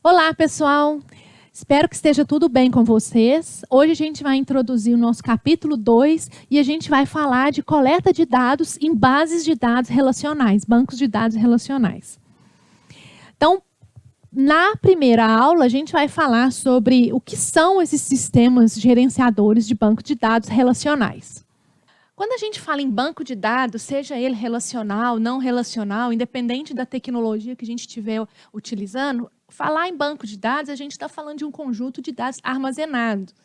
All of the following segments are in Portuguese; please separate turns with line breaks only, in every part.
Olá, pessoal! Espero que esteja tudo bem com vocês. Hoje a gente vai introduzir o nosso capítulo 2 e a gente vai falar de coleta de dados em bases de dados relacionais, bancos de dados relacionais. Então, na primeira aula, a gente vai falar sobre o que são esses sistemas gerenciadores de banco de dados relacionais. Quando a gente fala em banco de dados, seja ele relacional, não relacional, independente da tecnologia que a gente estiver utilizando, falar em banco de dados, a gente está falando de um conjunto de dados armazenados,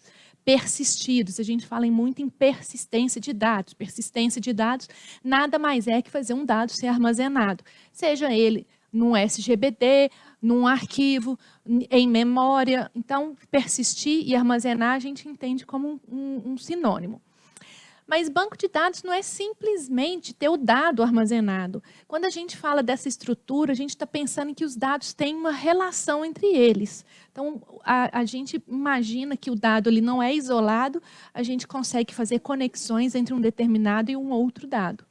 persistidos. A gente fala muito em persistência de dados. Persistência de dados nada mais é que fazer um dado ser armazenado, seja ele num SGBD, num arquivo, em memória. Então, persistir e armazenar a gente entende como um sinônimo. Mas banco de dados não é simplesmente ter o dado armazenado. Quando a gente fala dessa estrutura, a gente está pensando em que os dados têm uma relação entre eles. Então, a gente imagina que o dado ele não é isolado, a gente consegue fazer conexões entre um determinado e um outro dado.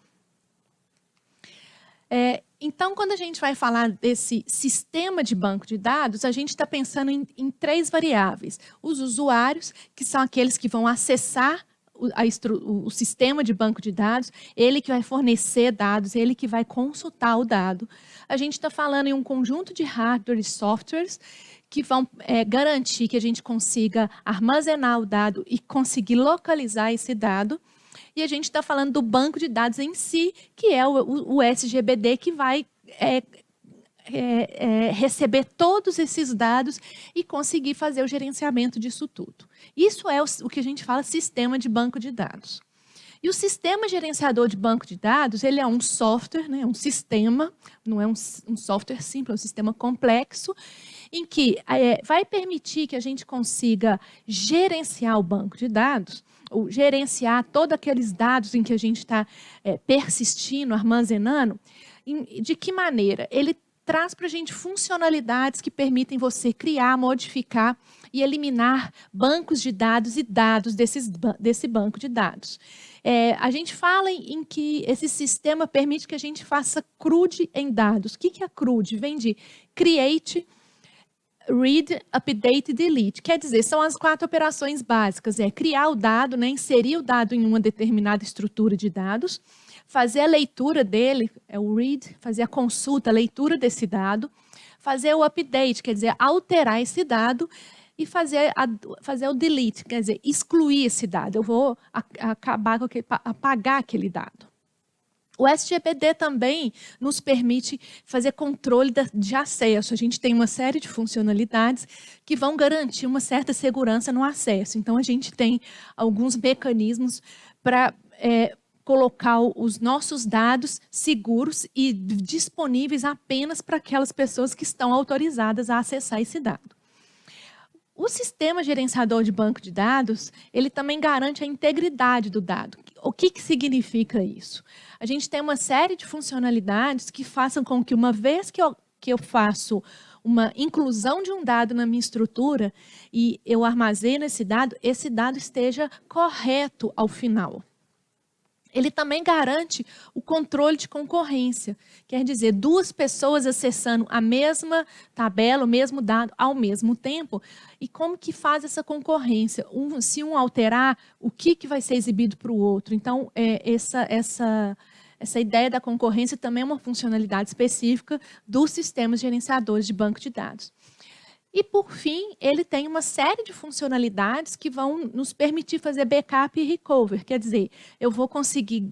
Então, quando a gente vai falar desse sistema de banco de dados, a gente está pensando em três variáveis. Os usuários, que são aqueles que vão acessar o sistema de banco de dados, ele que vai fornecer dados, ele que vai consultar o dado. A gente está falando em um conjunto de hardware e softwares que vão garantir que a gente consiga armazenar o dado e conseguir localizar esse dado. E a gente está falando do banco de dados em si, que é o SGBD, que vai receber todos esses dados e conseguir fazer o gerenciamento disso tudo. Isso é o que a gente fala sistema de banco de dados. E o sistema gerenciador de banco de dados, ele é um software, né, um sistema, não é um software simples, é um sistema complexo, em que vai permitir que a gente consiga gerenciar o banco de dados, ou gerenciar todos aqueles dados em que a gente está persistindo, armazenando. De que maneira? Ele traz para a gente funcionalidades que permitem você criar, modificar e eliminar bancos de dados e dados desse banco de dados. A gente fala em que esse sistema permite que a gente faça CRUD em dados. O que é CRUD? Vem de Create, Read, Update e Delete. Quer dizer, são as 4 operações básicas. Criar o dado, né, inserir o dado em uma determinada estrutura de dados, fazer a leitura dele, o read, fazer a consulta, a leitura desse dado, fazer o update, quer dizer, alterar esse dado, e fazer o delete, quer dizer, excluir esse dado. Eu vou apagar aquele dado. O SGBD também nos permite fazer controle de acesso. A gente tem uma série de funcionalidades que vão garantir uma certa segurança no acesso. Então, a gente tem alguns mecanismos para colocar os nossos dados seguros e disponíveis apenas para aquelas pessoas que estão autorizadas a acessar esse dado. O sistema gerenciador de banco de dados, ele também garante a integridade do dado. O que significa isso? A gente tem uma série de funcionalidades que façam com que, uma vez que eu faço uma inclusão de um dado na minha estrutura e eu armazeno esse dado esteja correto ao final. Ele também garante o controle de concorrência, quer dizer, 2 pessoas acessando a mesma tabela, o mesmo dado ao mesmo tempo. E como que faz essa concorrência? Se um alterar, o que vai ser exibido para o outro? Então, essa ideia da concorrência também é uma funcionalidade específica dos sistemas gerenciadores de banco de dados. E, por fim, ele tem uma série de funcionalidades que vão nos permitir fazer backup e recover. Quer dizer, eu vou conseguir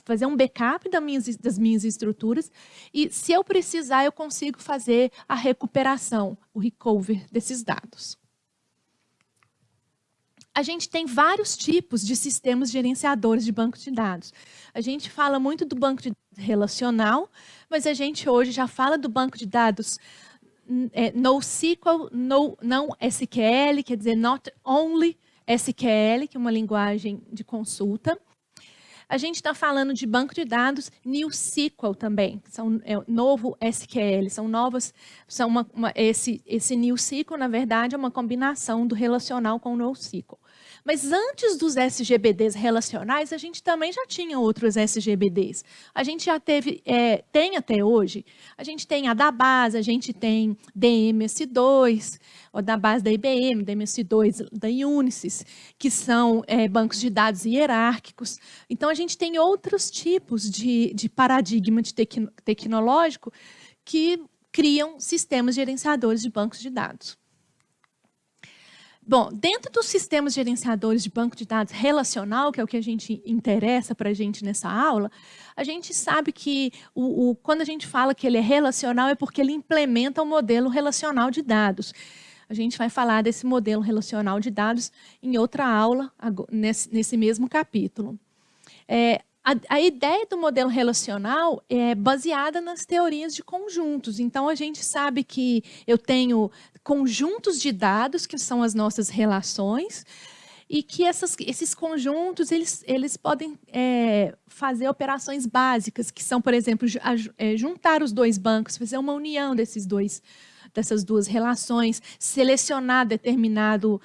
fazer um backup das minhas estruturas e, se eu precisar, eu consigo fazer a recuperação, o recover desses dados. A gente tem vários tipos de sistemas gerenciadores de banco de dados. A gente fala muito do banco de dados relacional, mas a gente hoje já fala do banco de dados NoSQL, não SQL, quer dizer, not only SQL, que é uma linguagem de consulta. A gente está falando de banco de dados NewSQL também, novo SQL, são novas, esse NewSQL, na verdade, é uma combinação do relacional com o NoSQL. Mas antes dos SGBDs relacionais, a gente também já tinha outros SGBDs. A gente já teve, tem até hoje, a gente tem a da base, a gente tem DMS2, ou da base da IBM, DMS2 da Unisys, que são bancos de dados hierárquicos. Então, a gente tem outros tipos de paradigma tecnológico que criam sistemas gerenciadores de bancos de dados. Bom, dentro dos sistemas gerenciadores de banco de dados relacional, que é o que a gente interessa para a gente nessa aula, a gente sabe que quando a gente fala que ele é relacional é porque ele implementa um modelo relacional de dados. A gente vai falar desse modelo relacional de dados em outra aula, nesse mesmo capítulo. A ideia do modelo relacional é baseada nas teorias de conjuntos. Então, a gente sabe que eu tenho conjuntos de dados, que são as nossas relações, e que esses conjuntos eles podem fazer operações básicas, que são, por exemplo, juntar os dois bancos, fazer uma união dessas duas relações, selecionar determinado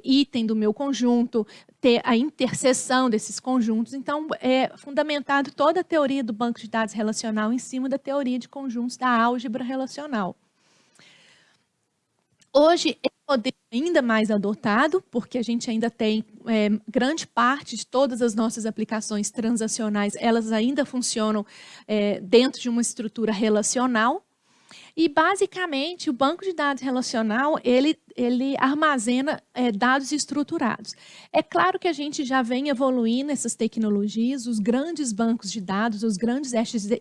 item do meu conjunto, ter a interseção desses conjuntos. Então, é fundamentado toda a teoria do banco de dados relacional em cima da teoria de conjuntos da álgebra relacional. Hoje, é um modelo ainda mais adotado, porque a gente ainda tem grande parte de todas as nossas aplicações transacionais, elas ainda funcionam dentro de uma estrutura relacional. E, basicamente, o banco de dados relacional, ele armazena dados estruturados. É claro que a gente já vem evoluindo essas tecnologias, os grandes bancos de dados, os grandes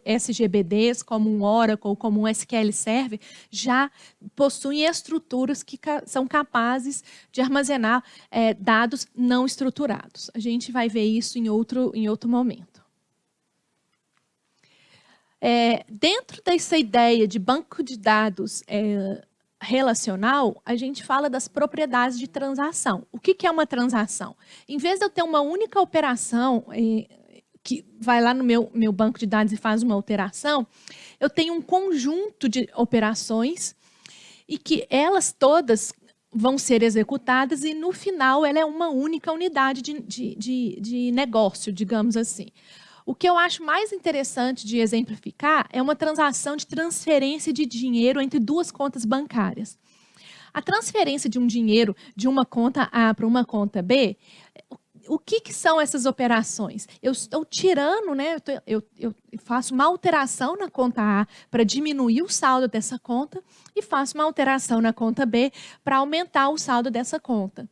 SGBDs, como um Oracle, como um SQL Server, já possuem estruturas que são capazes de armazenar dados não estruturados. A gente vai ver isso em outro momento. Dentro dessa ideia de banco de dados relacional, a gente fala das propriedades de transação. O que é uma transação? Em vez de eu ter uma única operação que vai lá no meu banco de dados e faz uma alteração, eu tenho um conjunto de operações e que elas todas vão ser executadas e, no final, ela é uma única unidade de negócio, digamos assim. O que eu acho mais interessante de exemplificar é uma transação de transferência de dinheiro entre duas contas bancárias. A transferência de um dinheiro de uma conta A para uma conta B, o que são essas operações? Eu estou tirando, né? Eu faço uma alteração na conta A para diminuir o saldo dessa conta e faço uma alteração na conta B para aumentar o saldo dessa conta.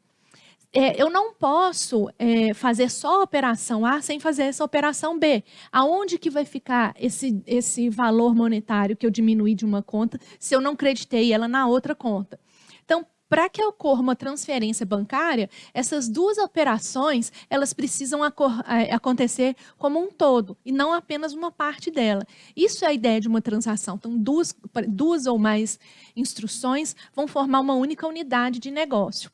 Eu não posso fazer só a operação A sem fazer essa operação B. Aonde que vai ficar esse valor monetário que eu diminuí de uma conta se eu não creditei ela na outra conta? Então, para que ocorra uma transferência bancária, essas duas operações elas precisam acontecer como um todo e não apenas uma parte dela. Isso é a ideia de uma transação. Então, duas ou mais instruções vão formar uma única unidade de negócio.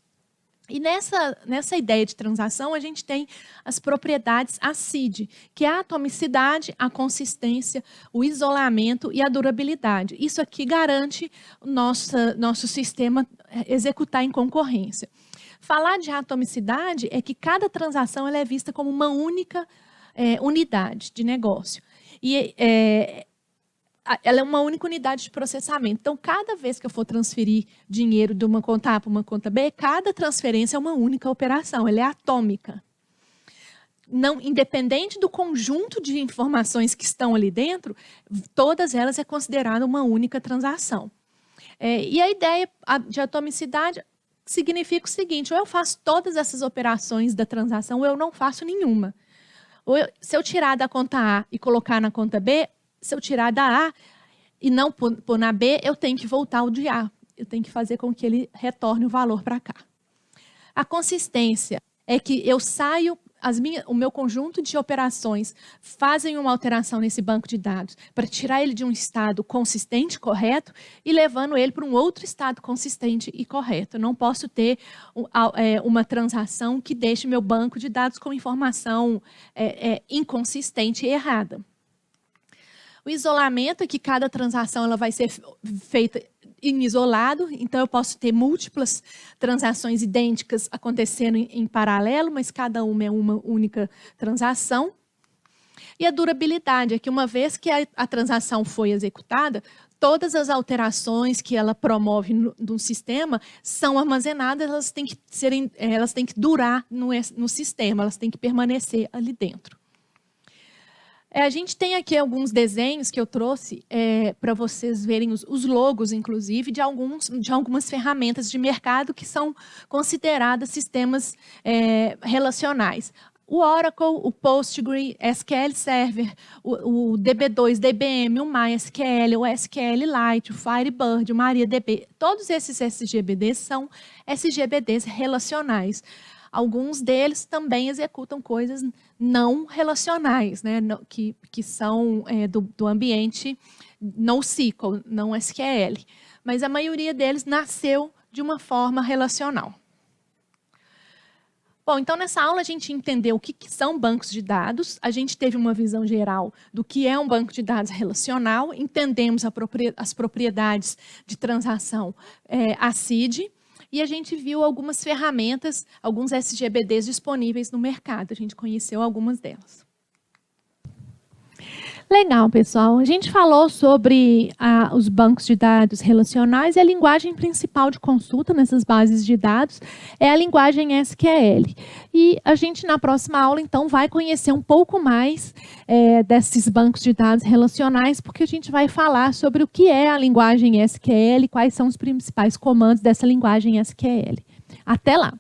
E nessa ideia de transação, a gente tem as propriedades ACID, que é a atomicidade, a consistência, o isolamento e a durabilidade. Isso aqui garante o nosso sistema executar em concorrência. Falar de atomicidade é que cada transação ela é vista como uma única unidade de negócio. E ela é uma única unidade de processamento. Então, cada vez que eu for transferir dinheiro de uma conta A para uma conta B, cada transferência é uma única operação, ela é atômica. Não, independente do conjunto de informações que estão ali dentro, todas elas é considerada uma única transação. E a ideia de atomicidade significa o seguinte: ou eu faço todas essas operações da transação, ou eu não faço nenhuma. Se eu tirar da conta A e colocar na conta B, se eu tirar da A e não pôr na B, eu tenho que voltar o de A. Eu tenho que fazer com que ele retorne o valor para cá. A consistência é que eu saio, o meu conjunto de operações fazem uma alteração nesse banco de dados para tirar ele de um estado consistente, correto, e levando ele para um outro estado consistente e correto. Eu não posso ter uma transação que deixe meu banco de dados com informação inconsistente e errada. O isolamento é que cada transação ela vai ser feita em isolado, então eu posso ter múltiplas transações idênticas acontecendo em paralelo, mas cada uma é uma única transação. E a durabilidade é que uma vez que a transação foi executada, todas as alterações que ela promove no sistema são armazenadas, elas têm que durar no sistema, elas têm que permanecer ali dentro. A gente tem aqui alguns desenhos que eu trouxe para vocês verem os logos, inclusive, de algumas ferramentas de mercado que são consideradas sistemas relacionais. O Oracle, o Postgre, SQL Server, o DB2, DBM, o MySQL, o SQLite, o Firebird, o MariaDB, todos esses SGBDs são SGBDs relacionais. Alguns deles também executam coisas não relacionais, né, que são do ambiente NoSQL, não SQL. Mas a maioria deles nasceu de uma forma relacional. Bom, então nessa aula a gente entendeu o que são bancos de dados, a gente teve uma visão geral do que é um banco de dados relacional, entendemos as propriedades de transação ACID, e a gente viu algumas ferramentas, alguns SGBDs disponíveis no mercado. A gente conheceu algumas delas. Legal, pessoal. A gente falou sobre os bancos de dados relacionais e a linguagem principal de consulta nessas bases de dados é a linguagem SQL. E a gente, na próxima aula, então, vai conhecer um pouco mais desses bancos de dados relacionais, porque a gente vai falar sobre o que é a linguagem SQL, quais são os principais comandos dessa linguagem SQL. Até lá!